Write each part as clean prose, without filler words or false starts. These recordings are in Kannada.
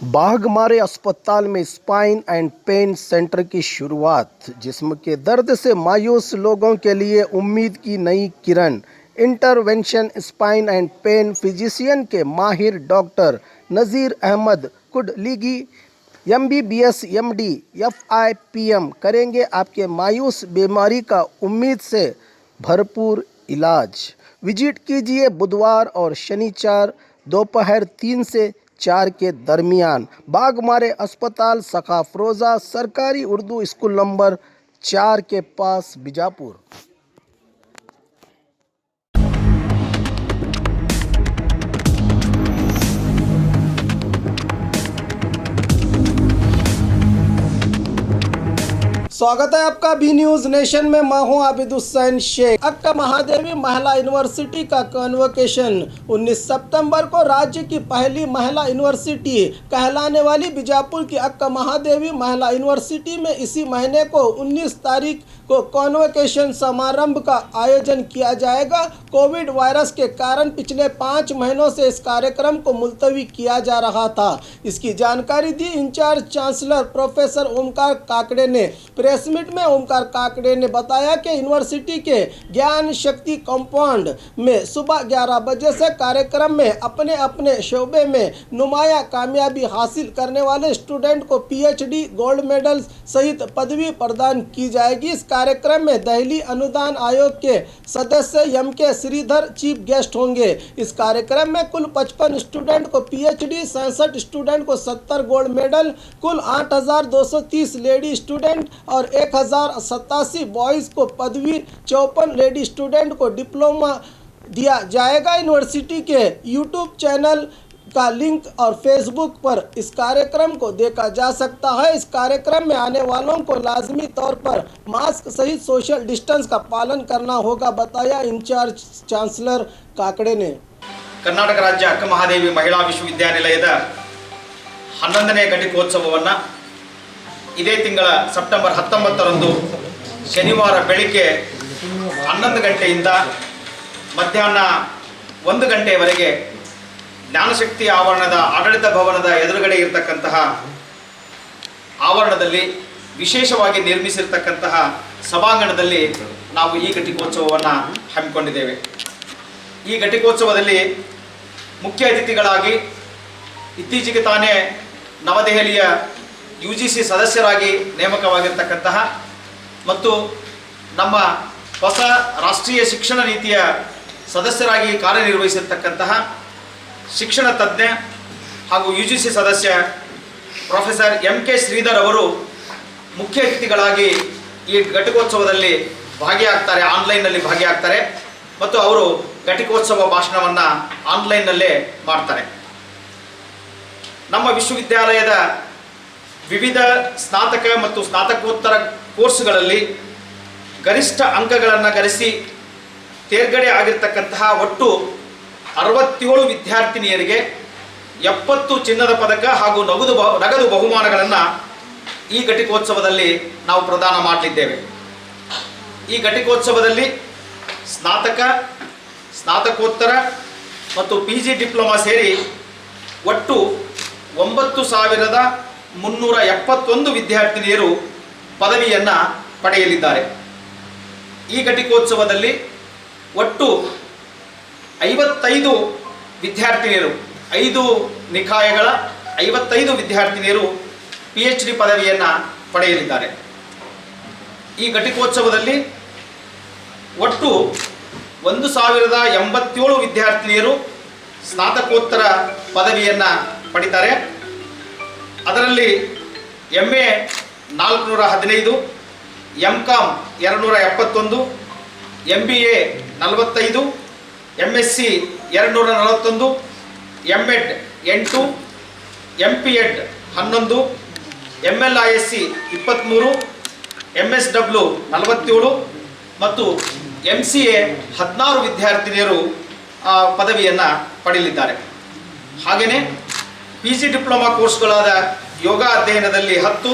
बाघमारे अस्पताल में स्पाइन एंड पेन सेंटर की शुरुआत। जिस्म के दर्द से मायूस लोगों के लिए उम्मीद की नई किरण। Intervention spine and pain physician के माहिर doctor Nazeer Ahmed Kudligi MBBS MD FIPM करेंगे आपके मायूस बीमारी का उम्मीद से भरपूर इलाज। विजिट कीजिए बुधवार और शनिवार दोपहर 3 से 4 के दरमियान। बाघमारे अस्पताल सखाफरोजा सरकारी उर्दू स्कूल नंबर 4 के पास बीजापुर। स्वागत है आपका बी न्यूज नेशन में। मैं हूं आबिद हुसैन शेख। अक्का महादेवी महिला यूनिवर्सिटी का कन्वोकेशन 19 सितंबर को राज्य की पहली महिला यूनिवर्सिटी कहलाने वाली बीजापुर की अक्का महादेवी महिला यूनिवर्सिटी में इसी महीने को 19 तारीख को कन्वोकेशन समारंभ का आयोजन किया जाएगा। कोविड वायरस के कारण पिछले 5 महीनों से इस कार्यक्रम को मुलतवी किया जा रहा था। इसकी जानकारी दी in-charge chancellor professor Omkar Kakade ने। प्रेस मीट में ओमकार काकड़े ने बताया कि यूनिवर्सिटी के ज्ञान शक्ति कंपाउंड में सुबह 11 बजे से कार्यक्रम में अपने अपने शोबे में नुमाया कामयाबी हासिल करने वाले स्टूडेंट को PhD गोल्ड मेडल सहित पदवी प्रदान की जाएगी। इस कार्यक्रम में दिल्ली अनुदान आयोग के सदस्य MK श्रीधर चीफ गेस्ट होंगे। इस कार्यक्रम में कुल 55 स्टूडेंट को PhD, 67 स्टूडेंट को 70 गोल्ड मेडल, कुल 8,230 लेडी स्टूडेंट और 1,087 बॉयज़ को पदवी, 54 लेडी स्टूडेंट को डिप्लोमा दिया जाएगा। यूनिवर्सिटी के YouTube चैनल का लिंक और फेसबुक पर इस कार्यक्रम को देखा जा सकता है। इस कार्यक्रम में आने वालों को लाजमी तौर पर मास्क सहित सोशल डिस्टेंस का पालन करना होगा, बताया इंचार्ज चांसलर काकड़े ने। कर्नाटक राज्य अक्का महादेवी महिला विश्वविद्यानिलयದ 11ನೇ ಘಟಿಕೋತ್ಸವವನ್ನು ಇದೇ ತಿಂಗಳ ಸೆಪ್ಟೆಂಬರ್ 19ರಂದು ಶನಿವಾರ ಬೆಳಿಗ್ಗೆ 11 ಗಂಟೆಯಿಂದ ಮಧ್ಯಾಹ್ನ 1 ಗಂಟೆಯವರೆಗೆ ಜ್ಞಾನಶಕ್ತಿ ಆವರಣದ ಆಡಳಿತ ಭವನದ ಎದುರುಗಡೆ ಇರತಕ್ಕಂತಹ ಆವರಣದಲ್ಲಿ ವಿಶೇಷವಾಗಿ ನಿರ್ಮಿಸಿರತಕ್ಕಂತಹ ಸಭಾಂಗಣದಲ್ಲಿ ನಾವು ಈ ಘಟಿಕೋತ್ಸವವನ್ನು ಹಮ್ಮಿಕೊಂಡಿದ್ದೇವೆ। ಈ ಘಟಿಕೋತ್ಸವದಲ್ಲಿ ಮುಖ್ಯ ಅತಿಥಿಗಳಾಗಿ ಇತ್ತೀಚೆಗೆ ತಾನೇ ನವದೆಹಲಿಯ UGC ಸದಸ್ಯರಾಗಿ ನೇಮಕವಾಗಿರತಕ್ಕಂತಹ ಮತ್ತು ನಮ್ಮ ಹೊಸ ರಾಷ್ಟ್ರೀಯ ಶಿಕ್ಷಣ ನೀತಿಯ ಸದಸ್ಯರಾಗಿ ಕಾರ್ಯನಿರ್ವಹಿಸಿರತಕ್ಕಂತಹ ಶಿಕ್ಷಣ ತಜ್ಞ ಹಾಗೂ UGC ಸದಸ್ಯ ಪ್ರೊಫೆಸರ್ MK ಶ್ರೀಧರ್ ಅವರು ಮುಖ್ಯ ಅತಿಥಿಗಳಾಗಿ ಈ ಘಟಿಕೋತ್ಸವದಲ್ಲಿ ಭಾಗಿಯಾಗ್ತಾರೆ, ಆನ್ಲೈನ್ನಲ್ಲಿ ಭಾಗಿಯಾಗ್ತಾರೆ ಮತ್ತು ಅವರು ಘಟಿಕೋತ್ಸವ ಭಾಷಣವನ್ನು ಆನ್ಲೈನ್ನಲ್ಲೇ ಮಾಡ್ತಾರೆ। ನಮ್ಮ ವಿಶ್ವವಿದ್ಯಾಲಯದ ವಿವಿಧ ಸ್ನಾತಕ ಮತ್ತು ಸ್ನಾತಕೋತ್ತರ ಕೋರ್ಸ್ಗಳಲ್ಲಿ ಗರಿಷ್ಠ ಅಂಕಗಳನ್ನು ಗಳಿಸಿ ತೇರ್ಗಡೆ ಆಗಿರತಕ್ಕಂತಹ ಒಟ್ಟು 67 ವಿದ್ಯಾರ್ಥಿನಿಯರಿಗೆ 70 ಚಿನ್ನದ ಪದಕ ಹಾಗೂ ನಗದು ಬಹುಮಾನಗಳನ್ನು ಈ ಘಟಿಕೋತ್ಸವದಲ್ಲಿ ನಾವು ಪ್ರದಾನ ಮಾಡಲಿದ್ದೇವೆ। ಈ ಘಟಿಕೋತ್ಸವದಲ್ಲಿ ಸ್ನಾತಕ, ಸ್ನಾತಕೋತ್ತರ ಮತ್ತು PG ಡಿಪ್ಲೊಮಾ ಸೇರಿ ಒಟ್ಟು 9,371 ವಿದ್ಯಾರ್ಥಿನಿಯರು ಪದವಿಯನ್ನು ಪಡೆಯಲಿದ್ದಾರೆ। ಈ ಘಟಿಕೋತ್ಸವದಲ್ಲಿ ಒಟ್ಟು 55 ವಿದ್ಯಾರ್ಥಿನಿಯರು, 5 ನಿಕಾಯಗಳ 55 ವಿದ್ಯಾರ್ಥಿನಿಯರು PhD ಪದವಿಯನ್ನು ಪಡೆಯಲಿದ್ದಾರೆ। ಈ ಘಟಿಕೋತ್ಸವದಲ್ಲಿ ಒಟ್ಟು 1,087 ವಿದ್ಯಾರ್ಥಿನಿಯರು ಸ್ನಾತಕೋತ್ತರ ಪದವಿಯನ್ನು ಪಡಿತಾರೆ। ಅದರಲ್ಲಿ MA 415, MCom 271, MBA 45, MSc 241, MEd 8, MPEd 11, MLISC 23, MSW 47 ಮತ್ತು MCA 16 ವಿದ್ಯಾರ್ಥಿನಿಯರು ಪದವಿಯನ್ನು ಪಡೆಯಲಿದ್ದಾರೆ। ಹಾಗೆಯೇ PG ಡಿಪ್ಲೊಮಾ ಕೋರ್ಸ್ಗಳಾದ ಯೋಗ ಅಧ್ಯಯನದಲ್ಲಿ 10,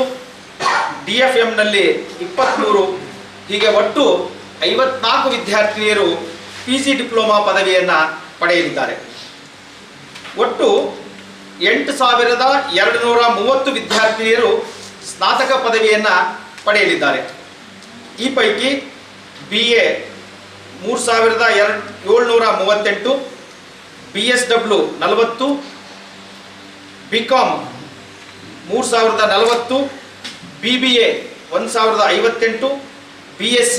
DFMನಲ್ಲಿ 23, ಹೀಗೆ ಒಟ್ಟು 54 ವಿದ್ಯಾರ್ಥಿನಿಯರು PG ಡಿಪ್ಲೊಮಾ ಪದವಿಯನ್ನು ಪಡೆಯಲಿದ್ದಾರೆ। ಒಟ್ಟು 8,230 ವಿದ್ಯಾರ್ಥಿನಿಯರು ಸ್ನಾತಕ ಪದವಿಯನ್ನು ಪಡೆಯಲಿದ್ದಾರೆ. ಈ ಪೈಕಿ BA 3,738, BSW 40, BCom 3,040, BBA 1,058, BSc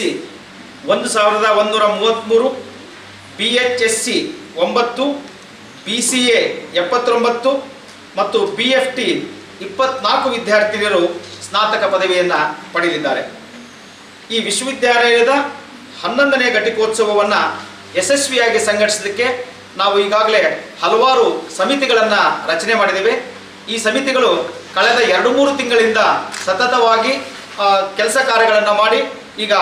1,133, BHSC 9, BCA 79 ಮತ್ತು BFT 24 ವಿದ್ಯಾರ್ಥಿನಿಯರು ಸ್ನಾತಕ ಪದವಿಯನ್ನು ಪಡೆಯಲಿದ್ದಾರೆ. ಈ ವಿಶ್ವವಿದ್ಯಾಲಯದ 11ನೇ ಘಟಿಕೋತ್ಸವವನ್ನು ಯಶಸ್ವಿಯಾಗಿ ಸಂಘಟಿಸಲಿಕ್ಕೆ ನಾವು ಈಗಾಗಲೇ ಹಲವಾರು ಸಮಿತಿಗಳನ್ನು ರಚನೆ ಮಾಡಿದ್ದೇವೆ. ಈ ಸಮಿತಿಗಳು ಕಳೆದ 2-3 ತಿಂಗಳಿಂದ ಸತತವಾಗಿ ಕೆಲಸ ಕಾರ್ಯಗಳನ್ನು ಮಾಡಿ ಈಗ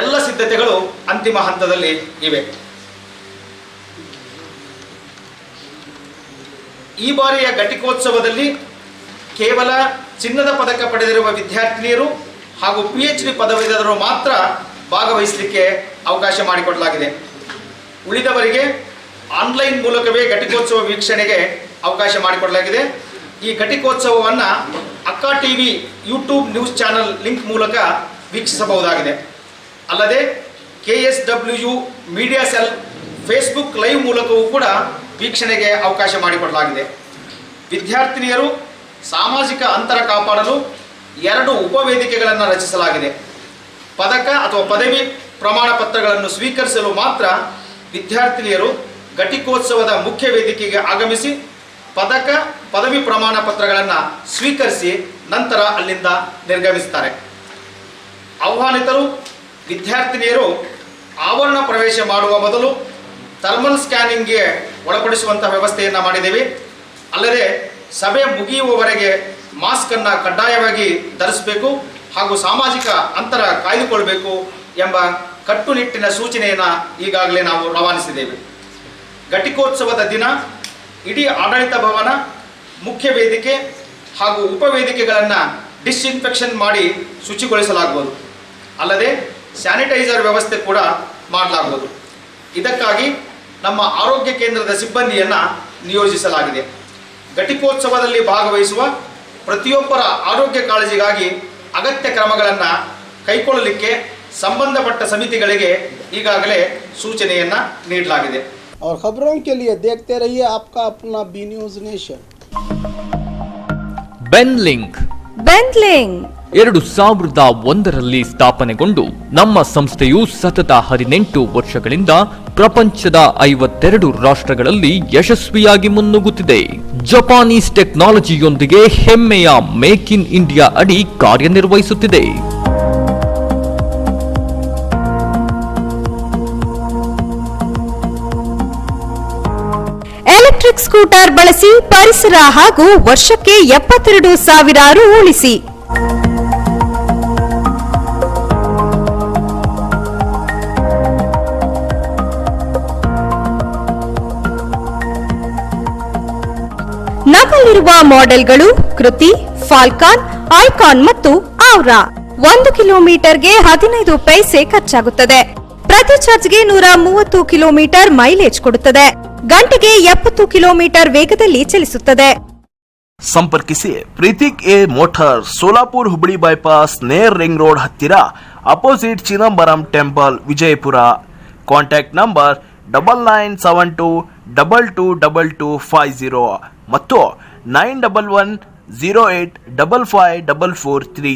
ಎಲ್ಲ ಸಿದ್ಧತೆಗಳು ಅಂತಿಮ ಹಂತದಲ್ಲಿ ಇವೆ. ಈ ಬಾರಿಯ ಘಟಿಕೋತ್ಸವದಲ್ಲಿ ಕೇವಲ ಚಿನ್ನದ ಪದಕ ಪಡೆದಿರುವ ವಿದ್ಯಾರ್ಥಿನಿಯರು ಹಾಗೂ PhD ಪದವೀಧರರು ಮಾತ್ರ ಭಾಗವಹಿಸಲಿಕ್ಕೆ ಅವಕಾಶ ಮಾಡಿಕೊಡಲಾಗಿದೆ. ಉಳಿದವರಿಗೆ ಆನ್ಲೈನ್ ಮೂಲಕವೇ ಘಟಿಕೋತ್ಸವ ವೀಕ್ಷಣೆಗೆ ಅವಕಾಶ ಮಾಡಿಕೊಡಲಾಗಿದೆ. ಈ ಘಟಿಕೋತ್ಸವವನ್ನು ಅಕ್ಕ TV YouTube news channel link ಮೂಲಕ ವೀಕ್ಷಿಸಬಹುದಾಗಿದೆ. ಅಲ್ಲದೆ KSWU media cell Facebook live ಮೂಲಕವೂ ಕೂಡ ವೀಕ್ಷಣೆಗೆ ಅವಕಾಶ ಮಾಡಿಕೊಡಲಾಗಿದೆ. ವಿದ್ಯಾರ್ಥಿನಿಯರು ಸಾಮಾಜಿಕ ಅಂತರ ಕಾಪಾಡಲು 2 ಉಪವೇದಿಕೆಗಳನ್ನು ರಚಿಸಲಾಗಿದೆ. ಪದಕ ಅಥವಾ ಪದವಿ ಪ್ರಮಾಣ ಪತ್ರಗಳನ್ನು ಸ್ವೀಕರಿಸಲು ಮಾತ್ರ ವಿದ್ಯಾರ್ಥಿನಿಯರು ಘಟಿಕೋತ್ಸವದ ಮುಖ್ಯ ವೇದಿಕೆಗೆ ಆಗಮಿಸಿ ಪದಕ ಪದವಿ ಪ್ರಮಾಣ ಪತ್ರಗಳನ್ನು ಸ್ವೀಕರಿಸಿ ನಂತರ ಅಲ್ಲಿಂದ ನಿರ್ಗಮಿಸುತ್ತಾರೆ. ಆಹ್ವಾನಿತರು ವಿದ್ಯಾರ್ಥಿನಿಯರು ಆವರಣ ಪ್ರವೇಶ ಮಾಡುವ ಮೊದಲು ಥರ್ಮಲ್ ಸ್ಕ್ಯಾನಿಂಗ್ಗೆ ಒಳಪಡಿಸುವಂಥ ವ್ಯವಸ್ಥೆಯನ್ನು ಮಾಡಿದ್ದೇವೆ. ಅಲ್ಲದೆ ಸಭೆ ಮುಗಿಯುವವರೆಗೆ ಮಾಸ್ಕನ್ನು ಕಡ್ಡಾಯವಾಗಿ ಧರಿಸಬೇಕು ಹಾಗೂ ಸಾಮಾಜಿಕ ಅಂತರ ಕಾಯ್ದುಕೊಳ್ಬೇಕು ಎಂಬ ಕಟ್ಟುನಿಟ್ಟಿನ ಸೂಚನೆಯನ್ನು ಈಗಾಗಲೇ ನಾವು ರವಾನಿಸಿದ್ದೇವೆ. ಘಟಿಕೋತ್ಸವದ ದಿನ ಇಡೀ ಆಡಳಿತ ಭವನ, ಮುಖ್ಯ ವೇದಿಕೆ ಹಾಗೂ ಉಪವೇದಿಕೆಗಳನ್ನು ಡಿಸ್ಇನ್ಫೆಕ್ಷನ್ ಮಾಡಿ ಶುಚಿಗೊಳಿಸಲಾಗುವುದು. ಅಲ್ಲದೆ ಸ್ಯಾನಿಟೈಸರ್ ವ್ಯವಸ್ಥೆ ಕೂಡ ಮಾಡಲಾಗುವುದು. ಇದಕ್ಕಾಗಿ ನಮ್ಮ ಆರೋಗ್ಯ ಕೇಂದ್ರದ ಸಿಬ್ಬಂದಿಯನ್ನು ನಿಯೋಜಿಸಲಾಗಿದೆ. ಘಟಿಕೋತ್ಸವದಲ್ಲಿ ಭಾಗವಹಿಸುವ ಪ್ರತಿಯೊಬ್ಬರ ಆರೋಗ್ಯ ಕಾಳಜಿಗಾಗಿ ಅಗತ್ಯ ಕ್ರಮಗಳನ್ನು ಕೈಗೊಳ್ಳಲಿಕ್ಕೆ ಸಂಬಂಧಪಟ್ಟ ಸಮಿತಿಗಳಿಗೆ ಈಗಾಗಲೇ ಸೂಚನೆಯನ್ನು ನೀಡಲಾಗಿದೆ. और खबरों के लिए देखते रहिए आपका अपना बी न्यूज़ नेशन. ಬೆನ್ಲಿಂಕ್ 2001ರಲ್ಲಿ ಸ್ಥಾಪನೆಗೊಂಡು ನಮ್ಮ ಸಂಸ್ಥೆಯು ಸತತ 18 ವರ್ಷಗಳಿಂದ ಪ್ರಪಂಚದ 52 ರಾಷ್ಟ್ರಗಳಲ್ಲಿ ಯಶಸ್ವಿಯಾಗಿ ಮುನ್ನುಗ್ಗುತ್ತಿದೆ. ಜಪಾನೀಸ್ ಟೆಕ್ನಾಲಜಿಯೊಂದಿಗೆ ಹೆಮ್ಮೆಯ ಮೇಕ್ ಇನ್ ಇಂಡಿಯಾ ಅಡಿ ಕಾರ್ಯನಿರ್ವಹಿಸುತ್ತಿದೆ. ಎಲೆಕ್ಟ್ರಿಕ್ ಸ್ಕೂಟರ್ ಬಳಸಿ ಪರಿಸರ ಹಾಗೂ ವರ್ಷಕ್ಕೆ 72,000 ರು ಉಳಿಸಿ. ನಮ್ಮಲ್ಲಿರುವ ಮಾಡೆಲ್ಗಳು ಕೃತಿ, ಫಾಲ್ಕಾನ್, ಐಕಾನ್ ಮತ್ತು ಔರಾ. 1 ಕಿಲೋಮೀಟರ್ಗೆ 15 ಪೈಸೆ ಖರ್ಚಾಗುತ್ತದೆ. ಪ್ರತಿ ಚಾರ್ಜ್ಗೆ 130 ಕಿಲೋಮೀಟರ್ ಮೈಲೇಜ್ ಕೊಡುತ್ತದೆ. ಗಂಟೆಗೆ 70 ಕಿಲೋಮೀಟರ್ ವೇಗದಲ್ಲಿ ಚಲಿಸುತ್ತದೆ. ಸಂಪರ್ಕಿಸಿ Preethik A motor, Solapur Hubballi bypass, near ring road ಹತ್ತಿರ, opposite Chidambaram temple, Vijayapura. Contact number 9972222250 ಮತ್ತು 9110855443.